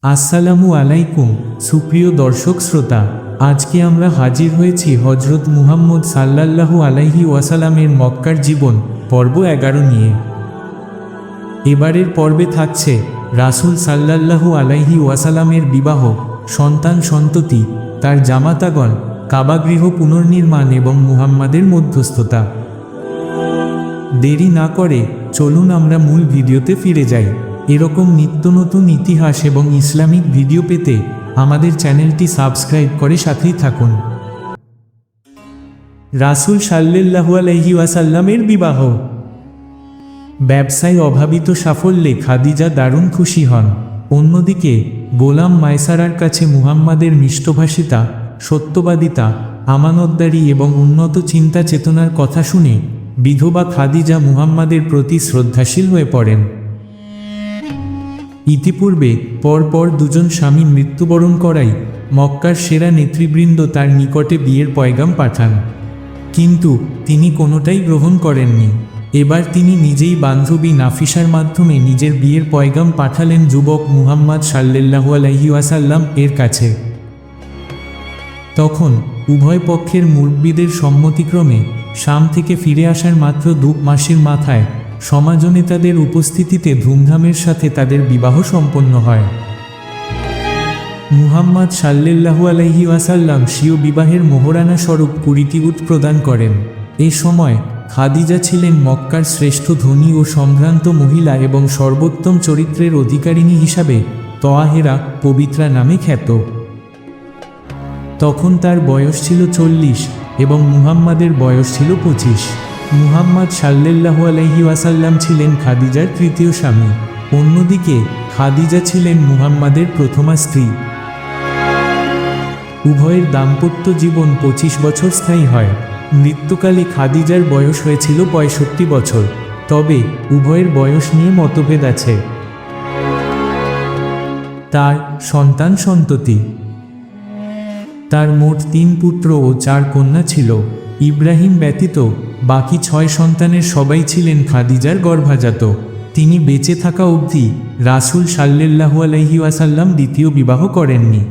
আসসালামু আলাইকুম সুপ্রিয় দর্শক শ্রোতা, আজকে আমরা হাজির হয়েছি হজরত মুহাম্মদ সাল্লাল্লাহু আলাইহি ওয়াসাল্লামের মক্কার জীবন পর্ব 11 নিয়ে। এবারের পর্বে থাকছে রাসূল সাল্লাল্লাহু আলাইহি ওয়াসাল্লামের বিবাহ, সন্তান সন্ততি, তার জামাতাগণ, কাবাগৃহ পুনর্নির্মাণ এবং মুহাম্মাদের মধ্যস্থতা। দেরি না করে চলুন আমরা মূল ভিডিওতে ফিরে যাই। এরকম নিত্য নতুন ইতিহাস এবং ইসলামিক ভিডিও পেতে আমাদের চ্যানেলটি সাবস্ক্রাইব করে সাথেই থাকুন। রাসূল সাল্লাল্লাহু আলাইহি ওয়াসাল্লামের বিবাহ। ব্যবসায় অভাবিত সাফল্যে খাদিজা দারুণ খুশি হন। অন্যদিকে গোলাম মায়সারার কাছে মুহাম্মাদের মিষ্টভাষিতা, সত্যবাদিতা, আমানতদারি এবং উন্নত চিন্তা চেতনার কথা শুনে বিধবা খাদিজা মুহাম্মাদের প্রতি শ্রদ্ধাশীল হয়ে পড়েন। ইতিপূর্বে পরপর দুজন স্বামী মৃত্যুবরণ করায় মক্কার সেরা নেতৃবৃন্দ তার নিকটে বিয়ের পয়গাম পাঠান, কিন্তু তিনি কোনোটাই গ্রহণ করেননি। এবার তিনি নিজেই বান্ধবী নাফিসার মাধ্যমে নিজের বিয়ের পয়গাম পাঠালেন যুবক মুহাম্মদ সাল্লাল্লাহু আলাইহি ওয়াসাল্লাম এর কাছে। তখন উভয় পক্ষের মুরব্বিদের সম্মতিক্রমে শাম থেকে ফিরে আসার মাত্র 2 মাসের মাথায় সমাজনেতাদের উপস্থিতিতে ধুমধামের সাথে তাদের বিবাহ সম্পন্ন হয়। মুহাম্মদ সাল্লাল্লাহু আলাইহি ওয়াসাল্লাম স্বীয় বিবাহের মোহরানা স্বরূপ 20টি উট প্রদান করেন। এ সময় খাদিজা ছিলেন মক্কার শ্রেষ্ঠ ধনী ও সম্ভ্রান্ত মহিলা এবং সর্বোত্তম চরিত্রের অধিকারিণী হিসাবে তওয়াহেরা, পবিত্রা নামে খ্যাত। তখন তার বয়স ছিল 40 এবং মুহাম্মাদের বয়স ছিল 25। মুহাম্মদ সাল্লাল্লাহু আলাইহি ওয়াসাল্লাম ছিলেন খাদিজার তৃতীয় স্বামী। অন্যদিকে খাদিজা ছিলেন মুহাম্মাদের প্রথমা স্ত্রী। উভয়ের দাম্পত্য জীবন 25 বছর স্থায়ী হয়। মৃত্যুকালে খাদিজার বয়স হয়েছিল 65 বছর, তবে উভয়ের বয়স নিয়ে মতভেদ আছে। তার সন্তান সন্ততি। তার মোট 3 পুত্র ও 4 কন্যা ছিল। ইব্রাহিম ব্যতীত বাকি 6 সন্তানের সবাই ছিলেন খাদিজার গর্ভাজাত। তিনি বেঁচে থাকা অবধি রাসূল সাল্লাল্লাহু আলাইহি ওয়াসাল্লাম দ্বিতীয় বিবাহ করেননি।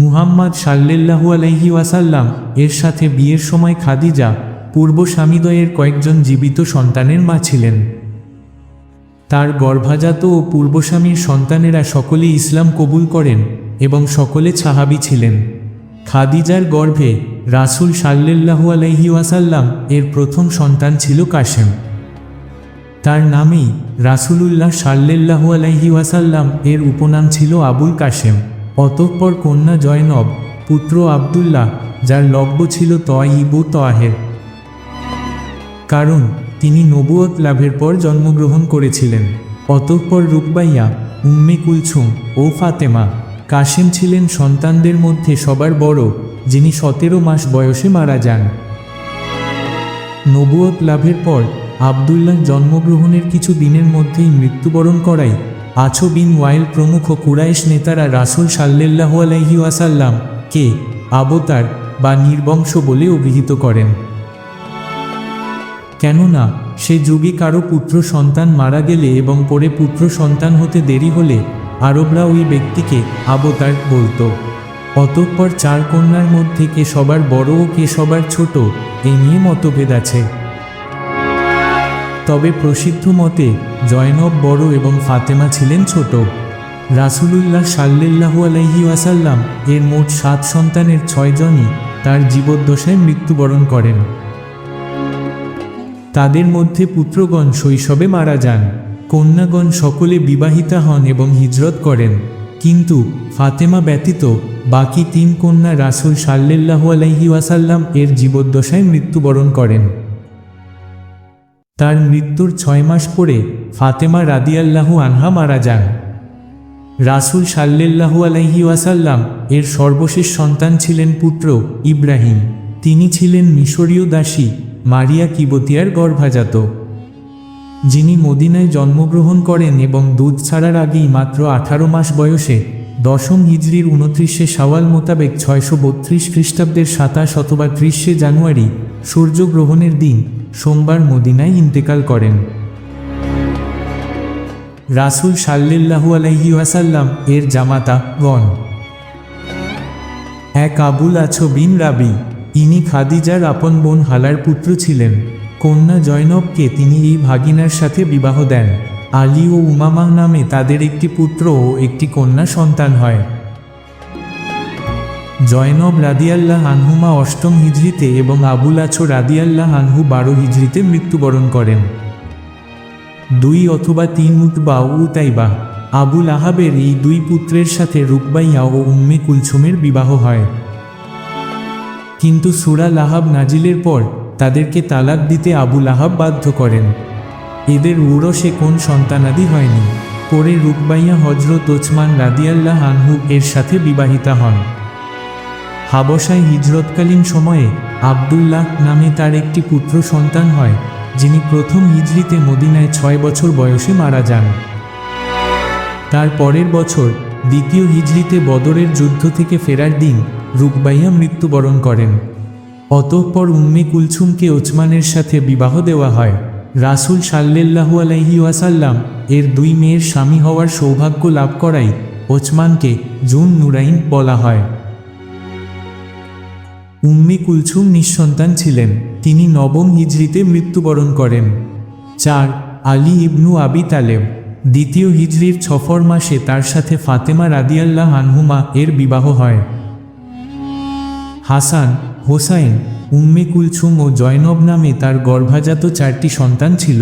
মুহাম্মদ সাল্লাল্লাহু আলাইহি ওয়াসাল্লাম এর সাথে বিয়ের সময় খাদিজা পূর্ব স্বামীদ্বয়ের কয়েকজন জীবিত সন্তানের মা ছিলেন। তার গর্ভাজাত ও পূর্বস্বামীর সন্তানেরা সকলেই ইসলাম কবুল করেন এবং সকলে সাহাবী ছিলেন। খাদিজার গর্ভে রাসূল সাল্লাল্লাহু আলাইহি ওয়াসাল্লাম এর প্রথম সন্তান ছিল কাশেম। তার নামেই রাসূলুল্লাহ সাল্লাল্লাহু আলাইহি ওয়াসাল্লাম এর উপনাম ছিল আবুল কাশেম। অতঃপর কন্যা জয়নব, পুত্র আব্দুল্লাহ, যার লব্য ছিল তয়িব তওয়াহের, কারণ তিনি নবুয়ত লাভের পর জন্মগ্রহণ করেছিলেন। অতঃপর রুকবাইয়া, উম্মে কুলছুম ও ফাতেমা। কাশেম ছিলেন সন্তানদের মধ্যে সবার বড়, যিনি 17 মাস বয়সে মারা যান। নবুয়ত লাভের পর আব্দুল্লাহ জন্মগ্রহণের কিছু দিনের মধ্যেই মৃত্যুবরণ করায় আছো বিন ওয়াইল প্রমুখ কুরাইশ নেতারা রাসূল সাল্লাল্লাহু আলাইহি ওয়াসাল্লাম কে আবতার বা নির্বংশ বলে অভিহিত করেন। কেননা সে যুগে কারো পুত্র সন্তান মারা গেলে এবং পরে পুত্র সন্তান হতে দেরি হলে আরবরা ওই ব্যক্তিকে আবতার বলতো। অতঃপর 4 কন্যার মধ্যে কে সবার বড় ও কে সবার ছোট, এই নিয়ে মতভেদ আছে। তবে প্রসিদ্ধ মতে জয়নব বড় এবং ফাতেমা ছিলেন ছোট। রাসূলুল্লাহ সাল্লাল্লাহু আলাইহি ওয়াসাল্লাম এর মোট 7 সন্তানের 6 জনই তার জীবদ্দশায় মৃত্যুবরণ করেন। তাদের মধ্যে পুত্রগণ শৈশবে মারা যান। কন্যাগণ সকলে বিবাহিতা হন এবং হিজরত করেন, কিন্তু ফাতেমা ব্যতীত বাকি 3 কন্যা রাসূল সাল্লাল্লাহু আলাইহি ওয়াসাল্লাম এর জীবদ্দশায় মৃত্যুবরণ করেন। তার মৃত্যুর 6 মাস পরে ফাতেমা রাদিয়াল্লাহু আনহা মারা যান। রাসূল সাল্লাল্লাহু আলাইহি ওয়াসাল্লাম এর সর্বশেষ সন্তান ছিলেন পুত্র ইব্রাহিম। তিনি ছিলেন মিশরীয় দাসী মারিয়া কিবতিয়ার গর্ভাজাত, যিনি মদিনায় জন্মগ্রহণ করেন এবং দুধ ছাড়ার আগেই মাত্র 18 মাস বয়সে 10ম হিজরির 29শে শাওয়াল মোতাবেক 632 খ্রিস্টাব্দের 27 অথবা 30শে জানুয়ারি সূর্যগ্রহণের দিন সোমবার মদিনায় ইন্তেকাল করেন। রাসূল সাল্লাল্লাহু আলাইহি ওয়াসাল্লাম এর জামাতাগণ। এক আবুল আছো বিন রাবি, ইনি খাদিজার আপন বোন হালার পুত্র ছিলেন। কন্যা জয়নবকে তিনি এই ভাগিনার সাথে বিবাহ দেন। আলী ও উমামা নামে তাদের একটি পুত্র ও একটি কন্যা সন্তান হয়। জয়নব রাদিয়াল্লাহ আনহুমা ৮ম হিজরিতে এবং আবুল আছো রাদিয়াল্লাহ আনহু ১২ হিজরিতে মৃত্যুবরণ করেন। ২ অথবা ৩ উতবা ও উতাইবা। আবুল আহাবের এই ২ পুত্রের সাথে রুকবাইয়া ও উম্মে কুলসুমের বিবাহ হয়। কিন্তু সূরা লাহাব নাজিলের পর তাদেরকে তালাক দিতে আবুল আহাব বাধ্য করেন। এদের উরসে কোন সন্তানাদি হয়নি। পরে রুকবাইয়া হযরত ওসমান রাদিয়াল্লাহ আনহু এর সাথে বিবাহিতা হন। হাবশায় হিজরতকালীন সময়ে আবদুল্লাহ নামে তার একটি পুত্র সন্তান হয়, যিনি প্রথম হিজরিতে মদিনায় ৬ বছর বয়সে মারা যান। তার পরের বছর দ্বিতীয় হিজরিতে বদরের যুদ্ধ থেকে ফেরার দিন রুকবাইয়া মৃত্যুবরণ করেন। অতঃপর উম্মে কুলসুমকে ওসমানের সাথে বিবাহ দেওয়া হয়। রাসূল সাল্লাল্লাহু আলাইহি ওয়াসাল্লাম এর ২ মেয়ের স্বামী হওয়ার সৌভাগ্য লাভ করাই ওসমানকে জুন নুরাইন বলা হয়। উম্মে কুলসুম নিঃসন্তান ছিলেন। তিনি ৯ম হিজরিতে মৃত্যুবরণ করেন। ৪ আলী ইবনু আবি তালেব, দ্বিতীয় হিজরির সফর মাসে তার সাথে ফাতেমা রাদিয়াল্লাহ আনহুমা এর বিবাহ হয়। হাসান, হোসাইন, উম্মে কুলসুম ও জয়নব নামে তার গর্ভাজাত ৪টি সন্তান ছিল।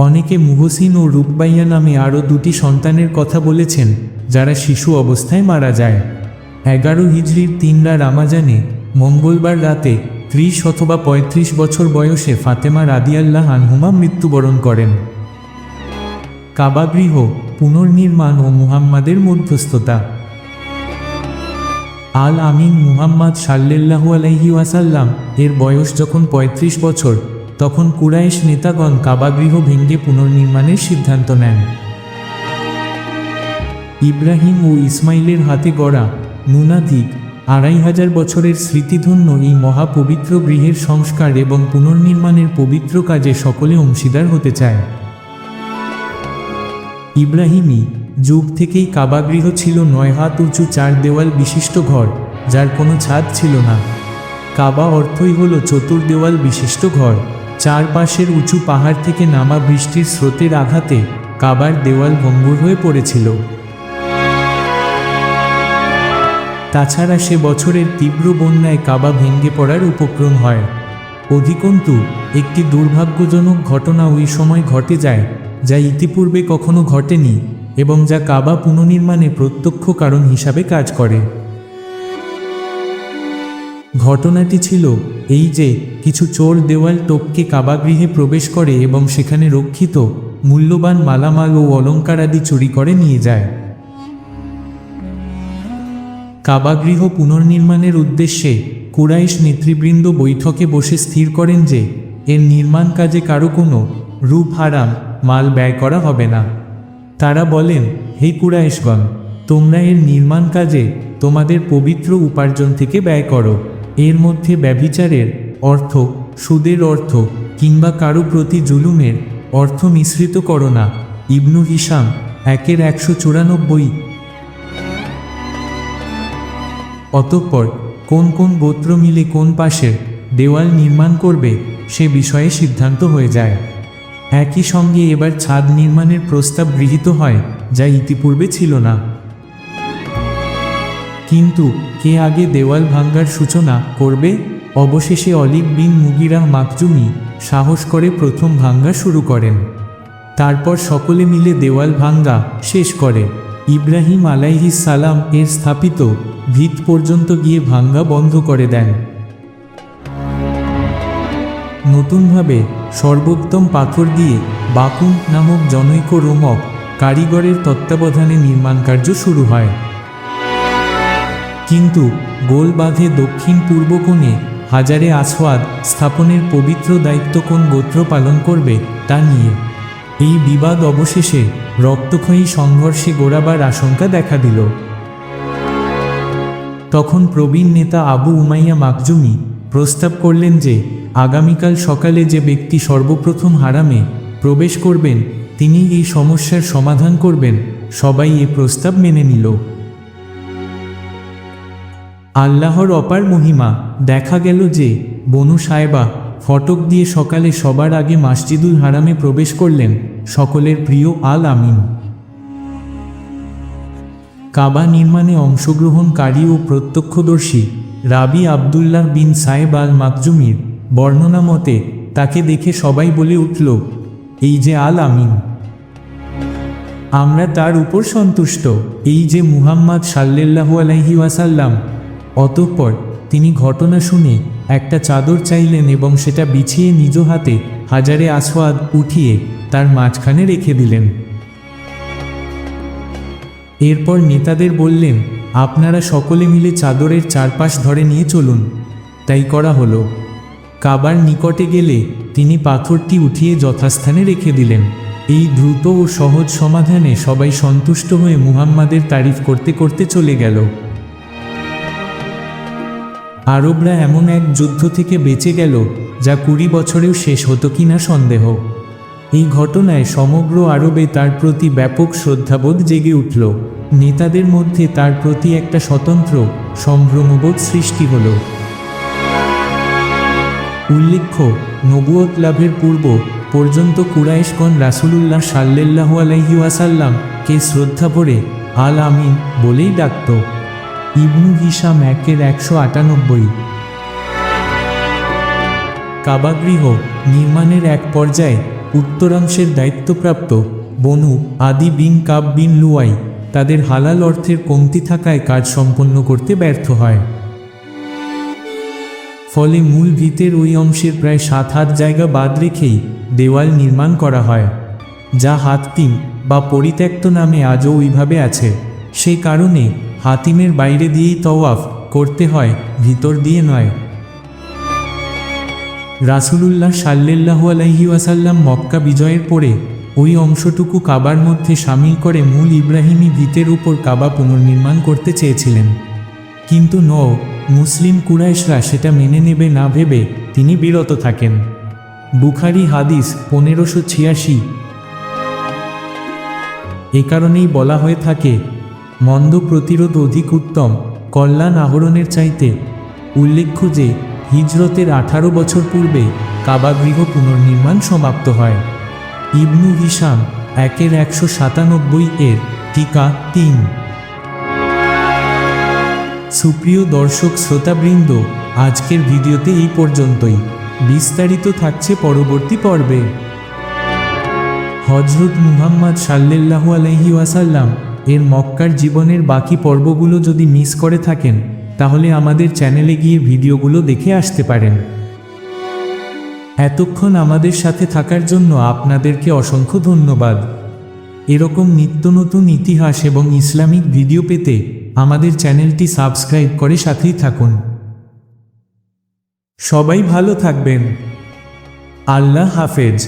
অনেকে মুহসিন ও রুকবাইয়া নামে আরও ২টি সন্তানের কথা বলেছেন, যারা শিশু অবস্থায় মারা যায়। ১১ হিজরির ৩ রামাজানে মঙ্গলবার রাতে ৩০ অথবা ৩৫ বছর বয়সে ফাতেমা রাদিয়াল্লাহ আনহুমা মৃত্যুবরণ করেন। কাবাগৃহ পুনর্নির্মাণ ও মুহাম্মাদের মধ্যস্থতা। আল আমিন মুহাম্মদ সাল্লাল্লাহু আলাইহি ওয়াসাল্লাম এর বয়স যখন ৩৫ বছর, তখন কুরাইশ নেতাগণ কাবাগৃহ ভেঙে পুনর্নির্মাণের সিদ্ধান্ত নেন। ইব্রাহিম ও ইসমাইলের হাতে গড়া ন্যূনাধিক ২৫০০ বছরের স্মৃতিধন্য এই মহাপবিত্র গৃহের সংস্কার এবং পুনর্নির্মাণের পবিত্র কাজে সকলে অংশীদার হতে চায়। ইব্রাহিমী যুগ থেকেই কাবাগৃহ ছিল ৯ হাত উঁচু ৪ দেওয়াল বিশিষ্ট ঘর, যার কোনো ছাদ ছিল না। কাবা অর্থই হল চতুর্দেওয়াল বিশিষ্ট ঘর। চারপাশের উঁচু পাহাড় থেকে নামা বৃষ্টির স্রোতের আঘাতে কাবার দেওয়াল ভঙ্গুর হয়ে পড়েছিল। তাছাড়া সে বছরের তীব্র বন্যায় কাবা ভেঙে পড়ার উপক্রম হয়। অধিকন্তু একটি দুর্ভাগ্যজনক ঘটনা ওই সময় ঘটে যায়, যা ইতিপূর্বে কখনো ঘটেনি এবং যা কাবা পুনর্নির্মাণে প্রত্যক্ষ কারণ হিসাবে কাজ করে। ঘটনাটি ছিল এই যে, কিছু চোর দেওয়াল টপকে কাবাগৃহে প্রবেশ করে এবং সেখানে রক্ষিত মূল্যবান মালামাল ও অলঙ্কারাদি চুরি করে নিয়ে যায়। কাবাগৃহ পুনর্নির্মাণের উদ্দেশ্যে কুরাইশ নেতৃবৃন্দ বৈঠকে বসে স্থির করেন যে এর নির্মাণ কাজে কারো কোনো রূপ হারাম মাল ব্যয় করা হবে না। তারা বলেন, হে কুরাইশগণ, তোমরা এর নির্মাণ কাজে তোমাদের পবিত্র উপার্জন থেকে ব্যয় করো। এর মধ্যে ব্যভিচারের অর্থ, সুদের অর্থ কিংবা কারো প্রতি জুলুমের অর্থ মিশ্রিত করো না। ইবনু হিশাম ১:১৯৪। অতঃপর কোন কোন গোত্র মিলে কোন পাশের দেওয়াল নির্মাণ করবে সে বিষয়ে সিদ্ধান্ত হয়ে যায়। একই সঙ্গে এবার ছাদ নির্মাণের প্রস্তাব গৃহীত হয়, যা ইতিপূর্বে ছিল না। কিন্তু কে আগে দেওয়াল ভাঙ্গার সূচনা করবে? অবশেষে অলিদ বিন মুগিরাহ মাখজুমি সাহস করে প্রথম ভাঙ্গা শুরু করেন। তারপর সকলে মিলে দেওয়াল ভাঙ্গা শেষ করে। ইব্রাহিম আলাইহিস সালাম এর স্থাপিত ভিত পর্যন্ত গিয়ে ভাঙ্গা বন্ধ করে দেন। নতুনভাবে সর্বোত্তম পাথর দিয়ে বাকুম নামক জনৈক রোমক কারিগরের তত্ত্বাবধানে নির্মাণ কার্য শুরু হয়। কিন্তু গোল বাঁধে দক্ষিণ পূর্ব কোণে হাজারে আসওয়াদ স্থাপনের পবিত্র দায়িত্ব কোন গোত্র পালন করবে তা নিয়ে এই বিবাদ অবশেষে রক্তক্ষয়ী সংঘর্ষে গোড়াবার আশঙ্কা দেখা দিল। তখন প্রবীণ নেতা আবু উমাইয়া মাখজুমি প্রস্তাব করলেন যে আগামীকাল সকালে যে ব্যক্তি সর্বপ্রথম হারামে প্রবেশ করবেন, তিনি এই সমস্যার সমাধান করবেন। সবাই এ প্রস্তাব মেনে নিল। আল্লাহর অপার মহিমা। দেখা গেল যে বনু সায়বা ফটক দিয়ে সকালে সবার আগে মসজিদুল হারামে প্রবেশ করলেন সকলের প্রিয় আল আমিন। কাবা নির্মাণে অংশগ্রহণকারী ও প্রত্যক্ষদর্শী রাবি আবদুল্লাহ বিন সায়েব আল মাকজুমির বর্ণনা মতে তাকে দেখে সবাই বলে উঠল, এই যে আল আমিন, আমরা তার উপর সন্তুষ্ট। এই যে মুহাম্মদ সাল্লাল্লাহু আলাইহি ওয়াসাল্লাম। অতঃপর তিনি ঘটনা শুনে একটা চাদর চাইলেন এবং সেটা বিছিয়ে নিজ হাতে হাজারে আসওয়াদ উঠিয়ে তার মাঝখানে রেখে দিলেন। এরপর নেতাদের বললেন, আপনারা সকলে মিলে চাদরের চারপাশ ধরে নিয়ে চলুন। তাই করা হলো। কাবার নিকটে গেলে তিনি পাথরটি উঠিয়ে যথাস্থানে রেখে দিলেন। এই দ্রুত ও সহজ সমাধানে সবাই সন্তুষ্ট হয়ে মুহাম্মাদের তারিফ করতে করতে চলে গেল। আরবরা এমন এক যুদ্ধ থেকে বেঁচে গেল যা 20 বছরেও শেষ হতো কিনা সন্দেহ। এই ঘটনায় সমগ্র আরবে তার প্রতি ব্যাপক শ্রদ্ধাবোধ জেগে উঠল। নেতাদের মধ্যে তার প্রতি একটা স্বতন্ত্র সম্ভ্রমবোধ সৃষ্টি হল। উল্লেখ্য, নবুয়ত লাভের পূর্ব পর্যন্ত কুরাইশগণ রাসূলুল্লাহ সাল্লাল্লাহু আলাইহি ওয়াসাল্লাম কে শ্রদ্ধা ভরে আল আমিন বলেই ডাকত। ইবনু হিশাম 198। কাবাগৃহ নির্মাণের এক পর্যায়ে উত্তরাংশের দায়িত্বপ্রাপ্ত বনু আদি বিন কাব বিন লুয়াই তাদের হালাল অর্থের কমতি থাকায় কাজ সম্পন্ন করতে ব্যর্থ হয়। ফলে মূল ভিতের ওই অংশের প্রায় 7 হাত জায়গা বাদ রেখেই দেওয়াল নির্মাণ করা হয়, যা হাতিম বা পরিত্যক্ত নামে আজও ওইভাবে আছে। সেই কারণে হাতিমের বাইরে দিয়েই তওয়াফ করতে হয়, ভিতর দিয়ে নয়। রাসূলুল্লাহ সাল্লাল্লাহু আলাইহি ওয়াসাল্লাম মক্কা বিজয়ের পরে ওই অংশটুকু কাবার মধ্যে শামিল করে মূল ইব্রাহিমী ভিতের উপর কাবা পুনর্নির্মাণ করতে চেয়েছিলেন, কিন্তু মুসলিম কুরাইশরা সেটা মেনে নেবে না ভেবে তিনি বিরত থাকেন। বুখারী হাদিস 1586। এ কারণেই বলা হয়ে থাকে, মন্দ প্রতিরোধ অধিক উত্তম কল্যাণ আহরণের চাইতে। উল্লেখ্য যে হিজরতের 18 বছর পূর্বে কাবাগৃহ পুনর্নির্মাণ সমাপ্ত হয়। ইবনু হিশাম 197 টিকা 3। সুপ্রিয় দর্শক শ্রোতাবৃন্দ, আজকের ভিডিওতে এই পর্যন্তই। বিস্তারিত থাকছে পরবর্তী পর্বে। হযরত মুহাম্মদ সাল্লাল্লাহু আলাইহি ওয়াসাল্লাম এর মক্কার জীবনের বাকি পর্বগুলো যদি মিস করে থাকেন, তাহলে আমাদের চ্যানেলে গিয়ে ভিডিওগুলো দেখে আসতে পারেন। এতক্ষণ আমাদের সাথে থাকার জন্য আপনাদেরকে অসংখ্য ধন্যবাদ। এরকম নিত্য নতুন ইতিহাস এবং ইসলামিক ভিডিও পেতে আমাদের চ্যানেলটি সাবস্ক্রাইব করে সাথেই থাকুন। সবাই ভালো থাকবেন। আল্লাহ হাফেজ।